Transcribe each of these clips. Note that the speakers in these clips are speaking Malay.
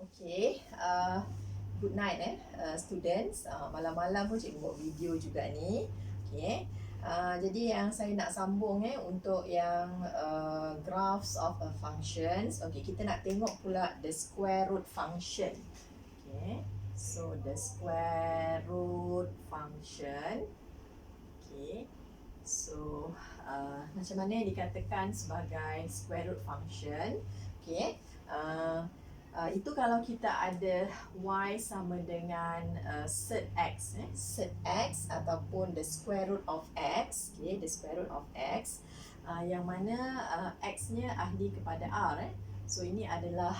Okay, good night students. Malam-malam pun cikgu buat video juga ni. Okay, jadi yang saya nak sambung untuk yang graphs of a functions. Okay, kita nak tengok pula the square root function. Okay, so the square root function. Okay, so macam mana dikatakan sebagai square root function? Okay, itu kalau kita ada y sama dengan set x, set x ataupun the square root of x, okay, the square root of x, yang mana x-nya ahli kepada r. So ini adalah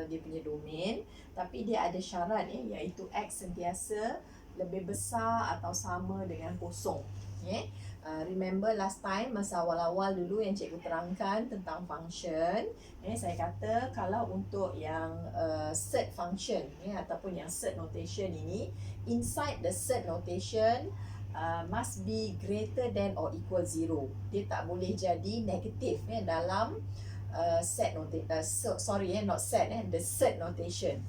dia punya domain, tapi dia ada syarat iaitu x sentiasa lebih besar atau sama dengan kosong. Okay. Remember last time masa awal-awal dulu yang cikgu terangkan tentang function, saya kata kalau untuk yang set function ataupun yang set notation ini, inside the set notation must be greater than or equal 0. Dia tak boleh jadi negatif dalam set notation, not set, the set notation.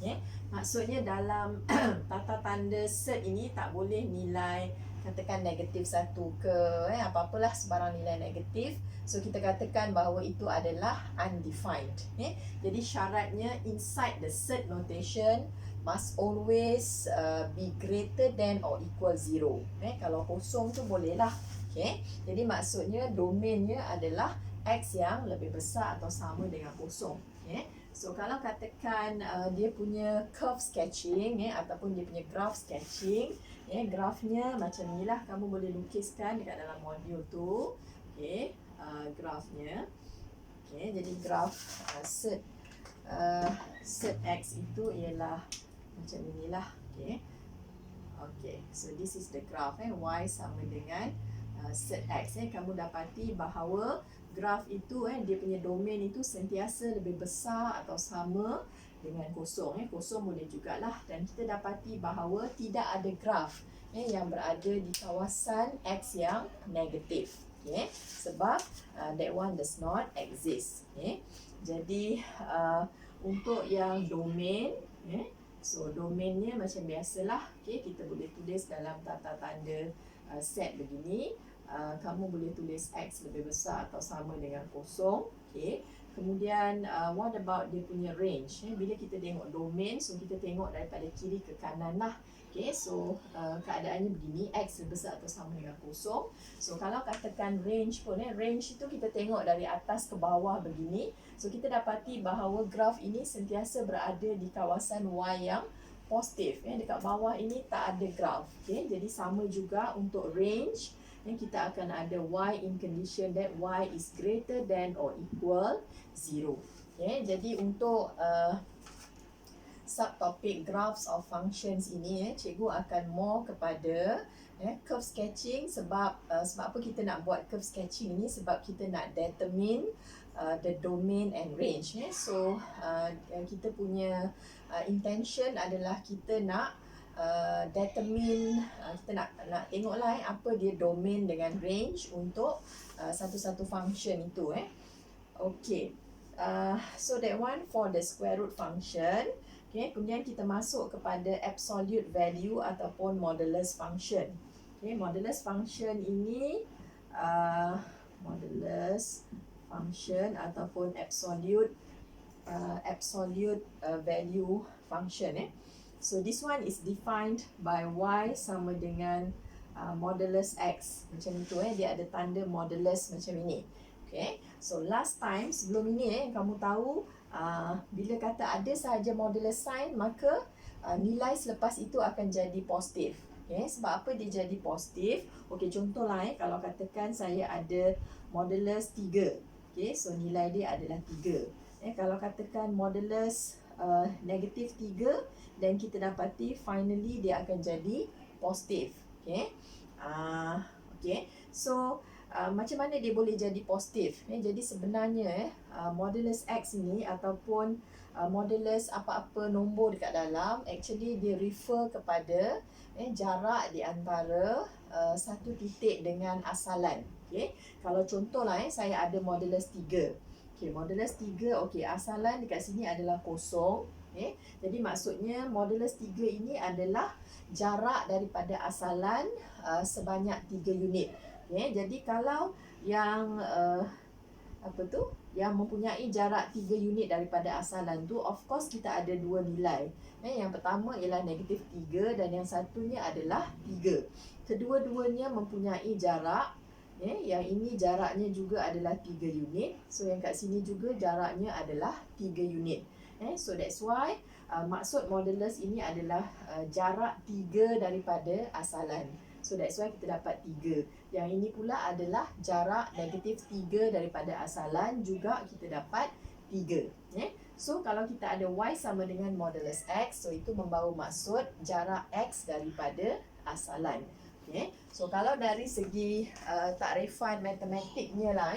Maksudnya dalam tata tanda set ini tak boleh nilai katakan negatif 1 ke apa-apalah sebarang nilai negatif. So kita katakan bahawa itu adalah undefined. Jadi syaratnya inside the set notation must always be greater than or equal 0. Kalau kosong tu bolehlah. Jadi maksudnya domainnya adalah x yang lebih besar atau sama dengan kosong. So kalau katakan dia punya curve sketching ataupun dia punya graph sketching, grafnya macam inilah, kamu boleh lukiskan dekat dalam modul tu. Grafnya. Jadi graf set x itu ialah macam inilah. So this is the graph. Y sama dengan set x. Kamu dapati bahawa graf itu dia punya domain itu sentiasa lebih besar atau sama dengan kosong. Kosong boleh jugalah. Dan kita dapati bahawa tidak ada graf yang berada di kawasan x yang negatif. Sebab that one does not exist. Jadi untuk yang domain, so domainnya macam biasalah. Kita boleh tulis dalam tata tanda set begini. Kamu boleh tulis x lebih besar atau sama dengan kosong. Kemudian what about dia punya range? Bila kita tengok domain, so kita tengok daripada kiri ke kanan lah. So keadaannya begini, x lebih besar atau sama dengan kosong. So kalau katakan range pun, range itu kita tengok dari atas ke bawah begini. So kita dapati bahawa graf ini sentiasa berada di kawasan y yang positif. Dekat bawah ini tak ada graf. Jadi sama juga untuk range. Kita akan ada y in condition that y is greater than or equal 0. Jadi untuk subtopik graphs of functions ini, cikgu akan more kepada curve sketching. Sebab apa kita nak buat curve sketching ini? Sebab kita nak determine the domain and range. So kita punya intention adalah kita nak determine, kita nak tengoklah apa dia domain dengan range untuk satu-satu function itu. So that one for the square root function. Kemudian kita masuk kepada absolute value ataupun modulus function. Modulus function ini modulus function ataupun absolute value function. So this one is defined by y sama dengan modulus x. Macam itu dia ada tanda modulus macam ini. So last time sebelum ini kamu tahu bila kata ada sahaja modulus sign, maka nilai selepas itu akan jadi positif. Sebab apa dia jadi positif? Contohlah kalau katakan saya ada modulus 3. So nilai dia adalah 3. Kalau katakan modulus negatif 3, dan kita dapati finally dia akan jadi positif. So macam mana dia boleh jadi positif? Jadi sebenarnya modulus x ini ataupun modulus apa-apa nombor dekat dalam, actually dia refer kepada jarak di antara satu titik dengan asalan. Kalau contohlah saya ada modulus 3. Okey, modulus 3, okey, asalan dekat sini adalah kosong. Okey, jadi maksudnya modulus 3 ini adalah jarak daripada asalan sebanyak 3 unit. Okey, jadi kalau yang apa tu, yang mempunyai jarak 3 unit daripada asalan tu, of course kita ada dua nilai. Yang pertama ialah negatif 3 dan yang satunya adalah 3. Kedua-duanya mempunyai jarak. Yang ini jaraknya juga adalah 3 unit. So yang kat sini juga jaraknya adalah 3 unit. So that's why maksud modulus ini adalah jarak 3 daripada asalan. So that's why kita dapat 3. Yang ini pula adalah jarak negatif 3 daripada asalan, juga kita dapat 3. So kalau kita ada y sama dengan modulus x, so itu membawa maksud jarak x daripada asalan. So kalau dari segi takrifan matematiknya lah,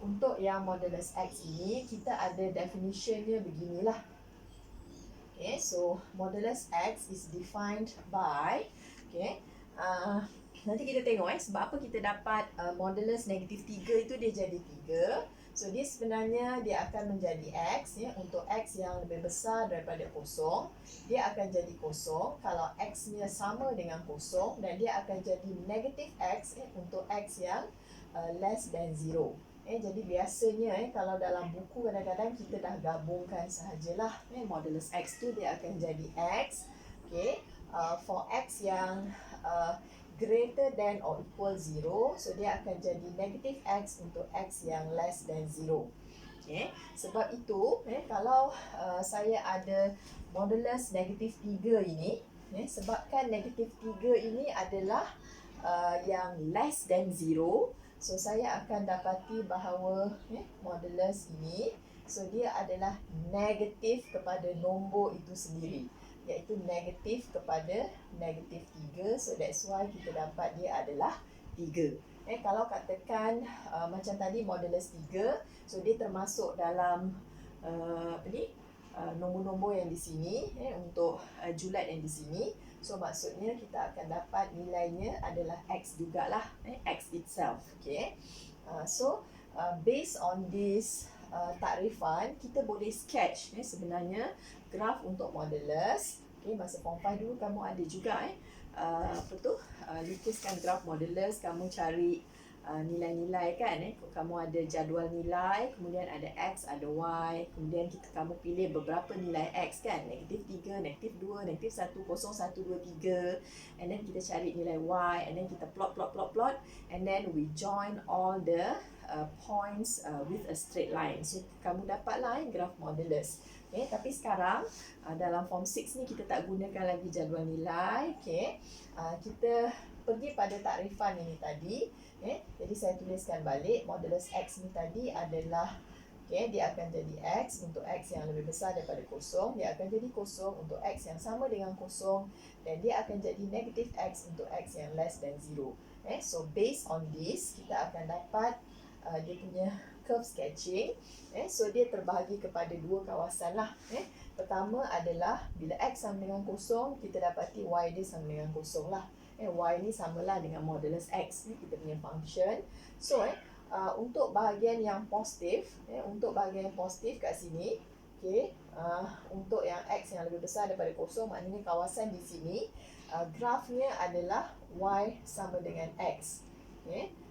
untuk yang modulus x ini kita ada definitionnya beginilah. So modulus x is defined by, nanti kita tengok sebab apa kita dapat modulus negatif 3 itu dia jadi 3. So dia sebenarnya dia akan menjadi x, untuk x yang lebih besar daripada kosong dia akan jadi kosong kalau x-nya sama dengan kosong, dan dia akan jadi negatif x untuk x yang less than 0. Jadi biasanya kalau dalam buku kadang-kadang kita dah gabungkan sahajalah, modulus x tu dia akan jadi x. For x yang greater than or equal 0, so dia akan jadi negative x untuk x yang less than 0. Sebab itu kalau saya ada modulus negatif 3 ini, sebabkan negatif 3 ini adalah yang less than 0, so saya akan dapati bahawa modulus ini, so dia adalah negatif kepada nombor itu sendiri, iaitu negatif kepada negatif 3. So that's why kita dapat dia adalah 3. Kalau katakan macam tadi modulus 3, so dia termasuk dalam nombor-nombor yang di sini, untuk julat yang di sini. So maksudnya kita akan dapat nilainya adalah x jugalah, x itself. So based on this takrifan, kita boleh sketch sebenarnya graf untuk modulus. Masa form 5 dulu kamu ada juga lukiskan graf modulus, kamu cari nilai-nilai kan, kamu ada jadual nilai, kemudian ada x, ada y, kemudian kamu pilih beberapa nilai x kan, negatif 3, negatif 2, negatif 1, 0, 1, 2, 3, and then kita cari nilai y, and then kita plot, and then we join all the points with a straight line. So kamu dapatlah graf modulus. Tapi sekarang dalam form 6 ni kita tak gunakan lagi jadual nilai. Kita pergi pada takrifan ini tadi. Jadi saya tuliskan balik, modulus x ni tadi adalah dia akan jadi x untuk x yang lebih besar daripada kosong, dia akan jadi kosong untuk x yang sama dengan kosong, dan dia akan jadi negatif x untuk x yang less than 0. So based on this, kita akan dapat dia punya curve sketching. So dia terbahagi kepada dua kawasan lah. Pertama adalah bila x sama dengan kosong, kita dapati y dia sama dengan kosong lah. Y ni samalah dengan modulus x, kita punya function. So untuk bahagian yang positif, untuk bahagian yang positif kat sini, untuk yang x yang lebih besar daripada kosong, maknanya kawasan di sini, grafnya adalah y sama dengan x.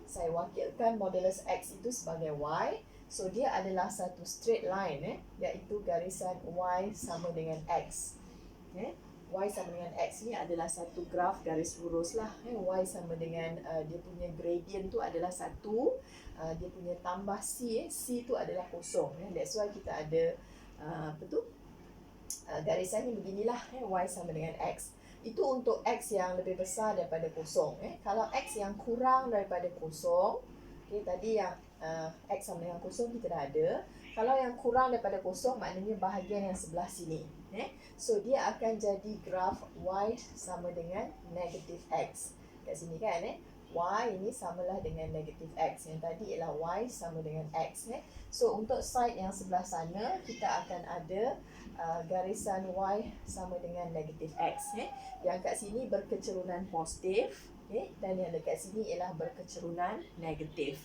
Saya wakilkan modulus x itu sebagai y. So dia adalah satu straight line, iaitu garisan y sama dengan x. Y sama dengan x ni adalah satu graf garis lurus lah. Y sama dengan dia punya gradient tu adalah 1, dia punya tambah c, c tu adalah kosong. That's why kita ada garisan ni beginilah, y sama dengan x. Itu untuk x yang lebih besar daripada kosong. Kalau x yang kurang daripada kosong, tadi yang x sama dengan kosong kita dah ada. Kalau yang kurang daripada kosong, maknanya bahagian yang sebelah sini. So dia akan jadi graf y sama dengan negatif x. Kat sini kan, y ini samalah dengan negatif x. Yang tadi ialah y sama dengan x. So untuk side yang sebelah sana, kita akan ada garisan y sama dengan negatif x. Yang kat sini berkecerunan positif, dan yang dekat sini ialah berkecerunan negatif.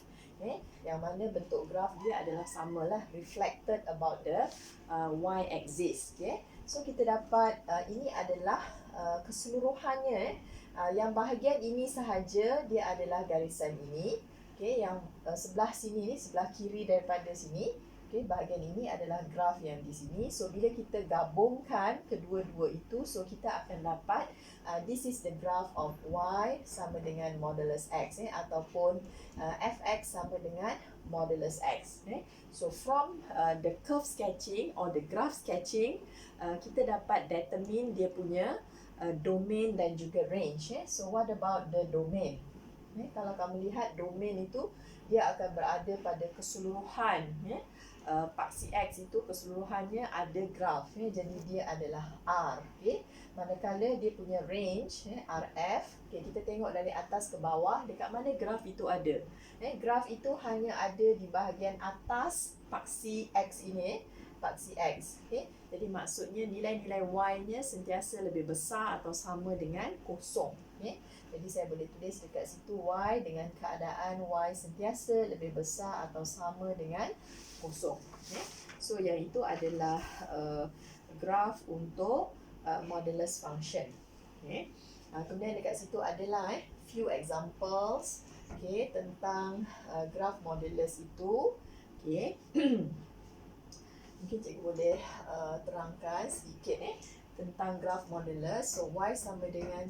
Yang mana bentuk graf dia adalah samalah, reflected about the y-axis. So kita dapat ini adalah keseluruhannya. Yang bahagian ini sahaja dia adalah garisan ini. Yang sebelah sini ni, sebelah kiri daripada sini, bahagian ini adalah graf yang di sini. So bila kita gabungkan kedua-dua itu, so kita akan dapat this is the graph of y sama dengan modulus x, ataupun fx sama dengan modulus x. So from the curve sketching or the graph sketching, kita dapat determine dia punya domain dan juga range. So what about the domain? Kalau kamu lihat domain itu, dia akan berada pada keseluruhan. Paksi X itu keseluruhannya ada graf. Jadi dia adalah R. Manakala dia punya range, RF, kita tengok dari atas ke bawah, dekat mana graf itu ada. Graf itu hanya ada di bahagian atas paksi X ini. Paksi X. Jadi maksudnya nilai-nilai Y-nya sentiasa lebih besar atau sama dengan kosong. Jadi saya boleh tulis dekat situ Y dengan keadaan Y sentiasa lebih besar atau sama dengan kosong. So yang itu adalah graf untuk modulus function. Kemudian dekat situ adalah few examples tentang graf modulus itu. Mungkin cikgu boleh terangkan sedikit tentang graf modulus. So Y sama dengan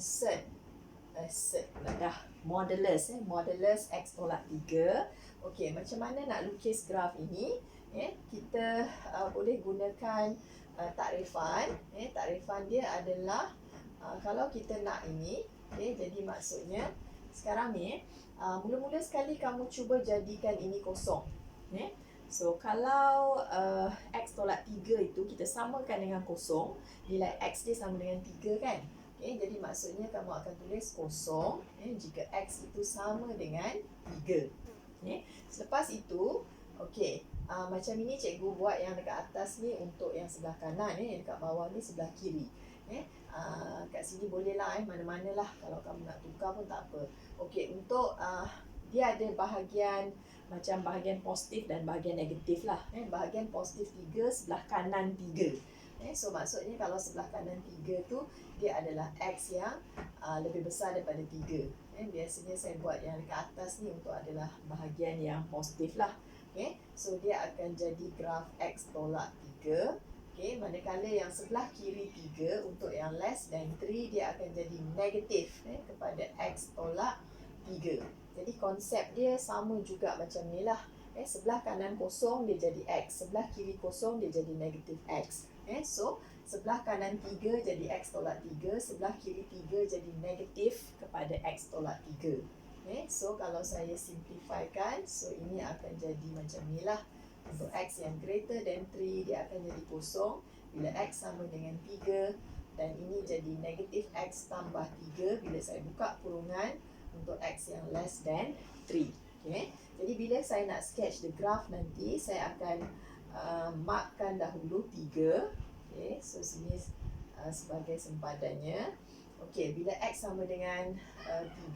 modulus modulus X tolak 3. Okey, macam mana nak lukis graf ini? Kita boleh gunakan takrifan. Takrifan dia adalah kalau kita nak ini, jadi maksudnya sekarang ni mula-mula sekali kamu cuba jadikan ini kosong. So kalau X tolak 3 itu kita samakan dengan kosong, nilai X dia sama dengan 3 kan? Jadi maksudnya kamu akan tulis kosong jika X itu sama dengan 3. Selepas itu, macam ini cikgu buat yang dekat atas ni untuk yang sebelah kanan, dekat bawah ni sebelah kiri. Kat sini boleh lah, mana-mana lah, kalau kamu nak tukar pun tak apa. Untuk dia ada bahagian macam bahagian positif dan bahagian negatif lah. Bahagian positif 3, sebelah kanan 3. So maksudnya kalau sebelah kanan 3 tu dia adalah X yang lebih besar daripada 3. Biasanya saya buat yang dekat atas ni untuk adalah bahagian yang positif lah. So dia akan jadi graf X tolak 3. Manakala yang sebelah kiri 3 untuk yang less than 3 dia akan jadi negatif kepada X tolak 3. Jadi konsep dia sama juga macam ni lah. Sebelah kanan kosong dia jadi X, sebelah kiri kosong dia jadi negatif X. So sebelah kanan 3 jadi X tolak 3, sebelah kiri 3 jadi negatif kepada X tolak 3. So kalau saya simplifikan, so ini akan jadi macam ni lah. Untuk X yang greater than 3 dia akan jadi kosong bila X sama dengan 3, dan ini jadi negatif X tambah 3 bila saya buka kurungan untuk X yang less than 3. Jadi bila saya nak sketch the graph nanti, saya akan markkan dahulu 3. So sini sebagai sempadannya. Bila X sama dengan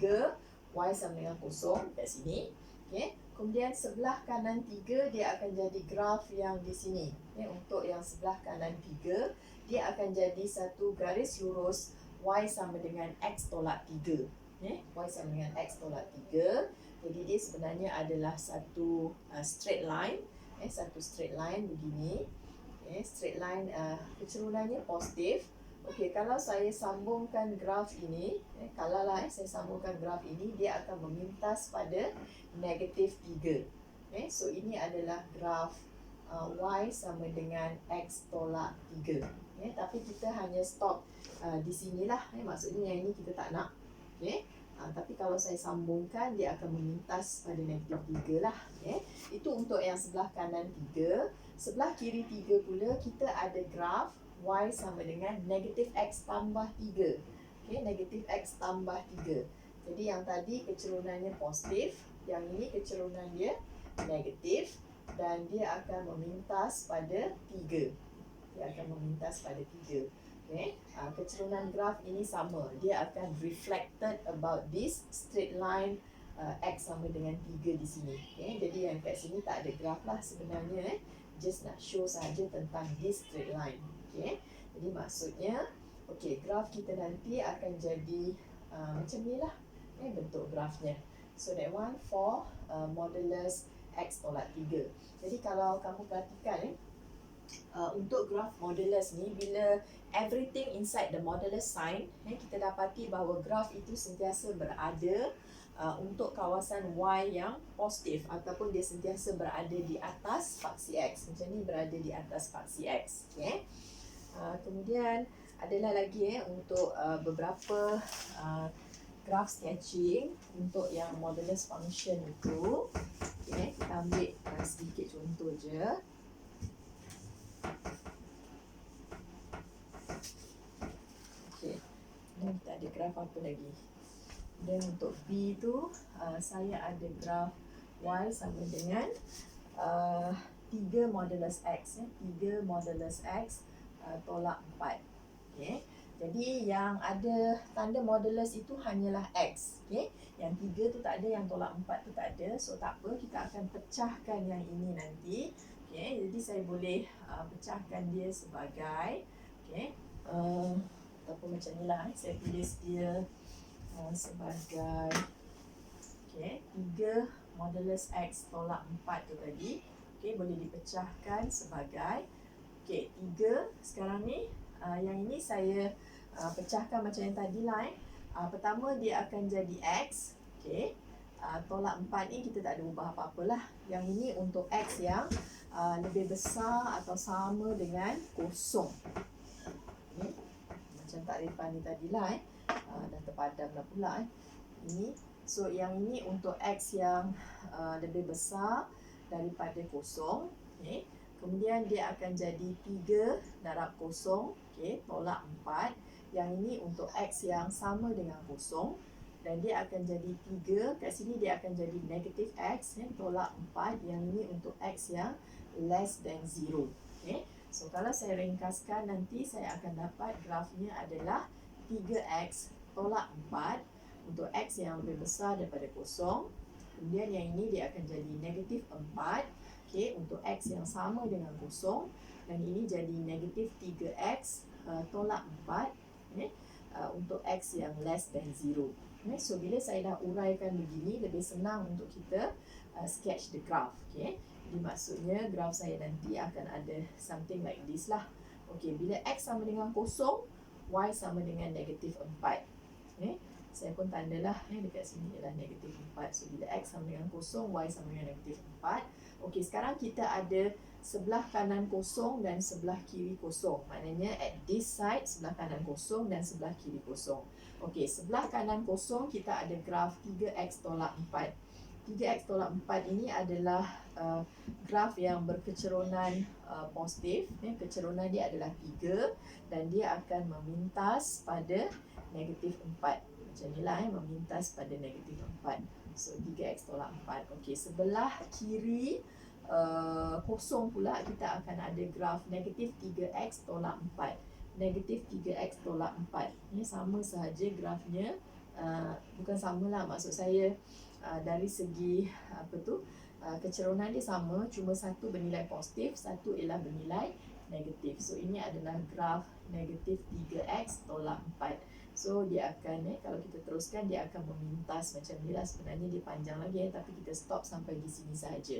3, Y sama dengan kosong kat sini. Kemudian sebelah kanan 3 dia akan jadi graf yang di sini. Untuk yang sebelah kanan 3 dia akan jadi satu garis lurus Y sama dengan X tolak 3. Y sama dengan X tolak 3. Jadi dia sebenarnya adalah satu straight line. Satu straight line begini. Straight line kecerunannya positif. Kalau saya sambungkan graf ini, kalau saya sambungkan graf ini, dia akan memintas pada negatif 3. So ini adalah graf Y sama dengan X tolak 3. Tapi kita hanya stop di sinilah. Maksudnya yang ini kita tak nak. Tapi kalau saya sambungkan, dia akan memintas pada negatif 3 lah. Itu untuk yang sebelah kanan 3. Sebelah kiri 3 pula kita ada graf Y sama dengan negatif X tambah 3. Negatif X tambah 3. Jadi yang tadi kecerunannya positif, yang ini kecerunan dia negatif, dan dia akan memintas pada 3. Dia akan memintas pada 3. Kecerunan graf ini sama. Dia akan reflected about this straight line X sama dengan 3 di sini. Jadi yang kat sini tak ada graf lah sebenarnya. Just nak show saja tentang this straight line. Jadi maksudnya graf kita nanti akan jadi macam ni lah bentuk grafnya. So that one for modulus X tolak 3. Jadi kalau kamu perhatikan untuk graf modulus ni, bila everything inside the modulus sign, kita dapati bahawa graf itu sentiasa berada untuk kawasan Y yang positif, ataupun dia sentiasa berada di atas faksi X. Macam ni, berada di atas faksi X. Kemudian adalah lagi untuk beberapa graph sketching untuk yang modulus function itu. Kita ambil sedikit contoh je. Dan kita ada graf apa lagi? Dan untuk B tu saya ada graf Y sama dengan 3 modulus X. 3 modulus X tolak 4. Jadi yang ada tanda modulus itu hanyalah X. Yang 3 tu tak ada, yang tolak 4 tu tak ada. So tak apa, kita akan pecahkan yang ini nanti. Jadi saya boleh pecahkan dia sebagai ataupun macam ni lah. Saya tulis dia sebagai 3 modulus X tolak 4 tu tadi. Boleh dipecahkan sebagai 3. Sekarang ni yang ini saya pecahkan macam yang tadi lah. Pertama dia akan jadi X. Tolak 4 ni kita tak ada ubah apa-apalah. Yang ini untuk X yang lebih besar atau sama dengan kosong. Macam takrifan ni tadi lah. Dah terpadam dah pula ini. So yang ini untuk X yang lebih besar daripada kosong. Kemudian dia akan jadi 3 darab kosong. Tolak 4. Yang ini untuk X yang sama dengan kosong. Dan dia akan jadi 3. Kat sini dia akan jadi negatif X. Tolak 4. Yang ini untuk X yang less than 0. So kalau saya ringkaskan, nanti saya akan dapat grafnya adalah 3X tolak 4 untuk X yang lebih besar daripada kosong. Kemudian yang ini dia akan jadi negatif 4 untuk X yang sama dengan kosong. Dan ini jadi negatif 3X tolak 4 untuk X yang less than 0. So bila saya dah uraikan begini, lebih senang untuk kita sketch the graph. Jadi maksudnya graf saya nanti akan ada something like this lah. Bila X sama dengan kosong, Y sama dengan negatif 4. Saya pun tandalah dekat sini ialah negatif 4. So bila X sama dengan kosong, Y sama dengan negatif 4. Sekarang kita ada sebelah kanan kosong dan sebelah kiri kosong. Maknanya at this side, sebelah kanan kosong dan sebelah kiri kosong. Sebelah kanan kosong kita ada graf 3X tolak 4. 3X tolak 4 ini adalah graf yang berkecerunan positif. Kecerunan dia adalah 3 dan dia akan memintas pada negatif 4. Macam inilah memintas pada negatif 4. So 3X tolak 4. Sebelah kiri kosong pula kita akan ada graf negatif 3X tolak 4. Negatif 3X tolak 4. Ini sama sahaja grafnya. Bukan samalah, maksud saya dari segi kecerunan dia sama, cuma satu bernilai positif, satu ialah bernilai negatif. So ini adalah graf negatif 3X tolak 4. So dia akan kalau kita teruskan, dia akan memintas macam ni lah. Sebenarnya dia panjang lagi tapi kita stop sampai di sini saja.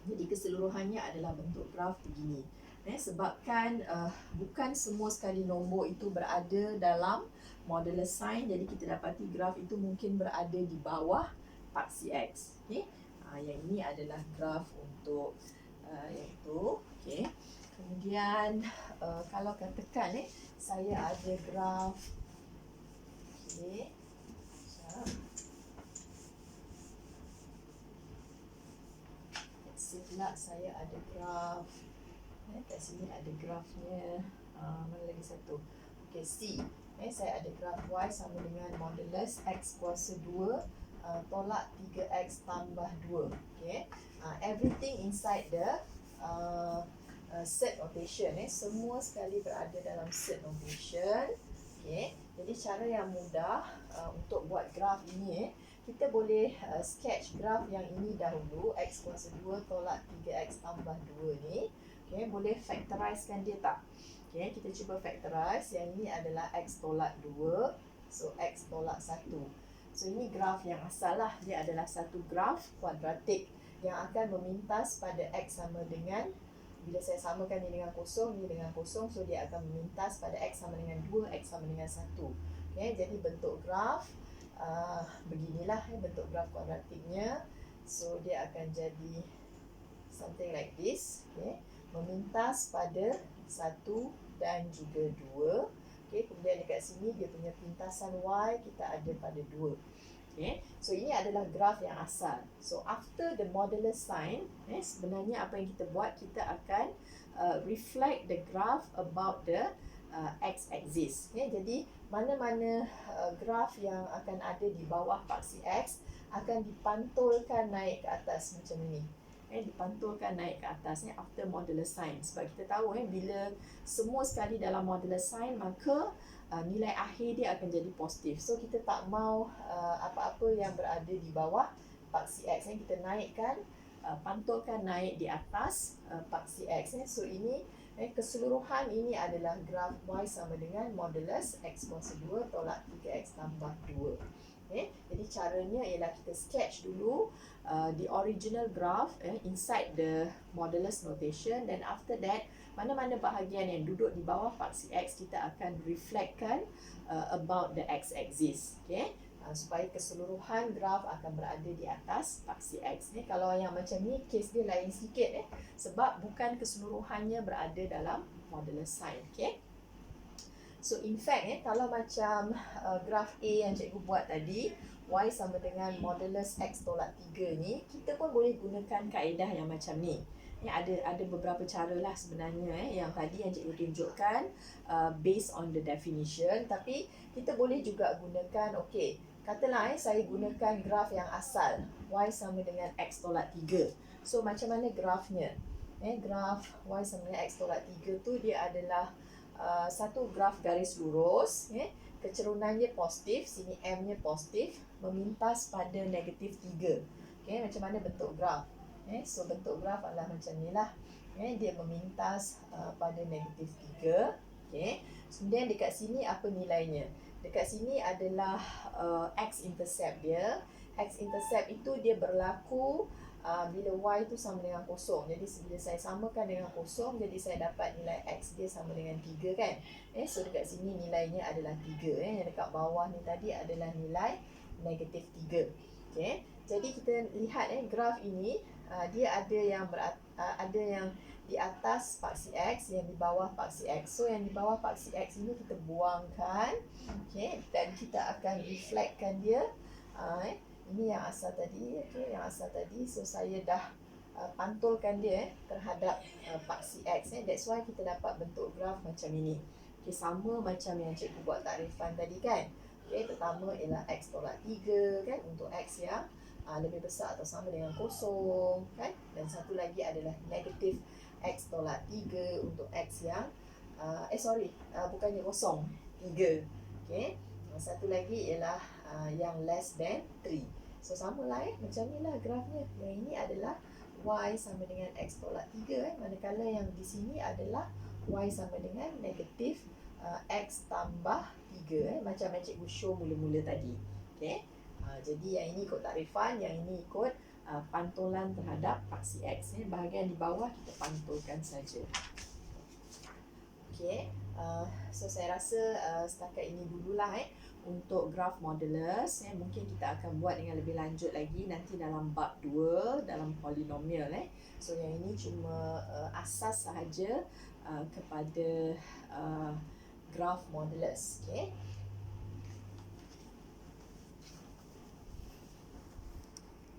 Jadi keseluruhannya adalah bentuk graf begini. Sebabkan bukan semua sekali nombor itu berada dalam modulus sign, jadi kita dapati graf itu mungkin berada di bawah faksi X. Yang ini adalah graf untuk yang itu. Kemudian kalau katakan saya ada graf pula saya ada graf kat sini ada grafnya mana lagi satu. C. Saya ada graf Y sama dengan modulus X kuasa 2 tolak 3X tambah 2. Everything inside the set notation. Semua sekali berada dalam set notation. Jadi cara yang mudah untuk buat graf ini, kita boleh sketch graf yang ini dahulu, x kuasa 2 tolak 3x tambah 2 ni. Okay, boleh factorizekan dia tak? Okay, kita cuba factorize. Yang ini adalah x tolak 2, so x tolak 1. So ini graf yang asal lah, dia adalah satu graf kuadratik yang akan memintas pada x sama dengan, bila saya samakan ni dengan kosong, ni dengan kosong, so dia akan memintas pada x sama dengan 2, x sama dengan 1. Okay, jadi bentuk graf beginilah bentuk graf kuadratiknya. So dia akan jadi something like this. Okay, memintas pada 1 dan juga 2. Okay, kemudian dekat sini dia punya pintasan y kita ada pada 2. Okay, so ini adalah graf yang asal. So after the modulus sign, sebenarnya apa yang kita buat, kita akan reflect the graph about the x-axis. Okay, jadi mana-mana graf yang akan ada di bawah paksi x akan dipantulkan naik ke atas macam ini. Dipantulkan naik ke atas after modulus sign. Sebab kita tahu bila semua sekali dalam modulus sign, maka nilai akhir dia akan jadi positif. So kita tak mau apa-apa yang berada di bawah paksi x, kita naikkan, pantulkan naik di atas paksi x. So ini keseluruhan ini adalah graf y sama dengan modulus x kuasa 2 tolak 3x tambah 2. Okay, jadi caranya ialah kita sketch dulu the original graph inside the modulus notation, then after that mana-mana bahagian yang duduk di bawah paksi x kita akan reflectkan about the x-axis. Okay, supaya keseluruhan graf akan berada di atas paksi x. Kalau yang macam ni case dia lain sikit sebab bukan keseluruhannya berada dalam modulus sign. Okay, so in fact kalau macam graf A yang cikgu buat tadi, y sama dengan modulus x tolak 3 ni, kita pun boleh gunakan kaedah yang macam ni. Ada beberapa cara lah sebenarnya yang tadi yang cikgu tunjukkan based on the definition, tapi kita boleh juga gunakan, okey, katalah saya gunakan graf yang asal y sama dengan x tolak 3. So macam mana grafnya? Graf y sama dengan x tolak 3 tu dia adalah satu graf garis lurus, kecerunannya positif, sini m-nya positif, memintas pada negatif 3. Okay, macam mana bentuk graf? So bentuk graf adalah macam ni lah. Dia memintas pada negatif 3. Okay. Kemudian dekat sini apa nilainya? Dekat sini adalah x-intercept dia. X-intercept itu dia berlaku bila y tu sama dengan kosong. Jadi bila saya samakan dengan kosong, jadi saya dapat nilai x dia sama dengan 3 kan. So dekat sini nilainya adalah 3. Yang dekat bawah ni tadi adalah nilai negatif 3. Okay. Jadi kita lihat graf ini dia ada yang di atas paksi x, yang di bawah paksi x. So yang di bawah paksi x ini kita buangkan, okay, dan kita akan reflectkan dia. Ini yang asal tadi, okay, yang asal tadi. So saya dah pantulkan dia terhadap paksi x. That's why kita dapat bentuk graf macam ini. Okay, sama macam yang cikgu buat takrifan tadi kan. Okay, pertama ialah x tolak 3 kan, untuk x yang lebih besar atau sama dengan kosong kan, dan satu lagi adalah negatif x tolak 3 untuk x yang bukannya kosong, 3. Okay, satu lagi ialah yang less than 3. So sama lah macam ni lah grafnya. Yang ini adalah y sama dengan x tolak 3 manakala yang di sini adalah y sama dengan negatif x tambah 3 macam yang cikgu show mula-mula tadi. Okay, jadi yang ini ikut takrifan, yang ini ikut pantulan terhadap paksi x. Bahagian di bawah kita pantulkan saja. Okay, so saya rasa setakat ini dululah untuk graf modulus. Mungkin kita akan buat dengan lebih lanjut lagi nanti dalam bab 2 dalam polinomial. So yang ini cuma asas sahaja kepada graf modulus. Okay,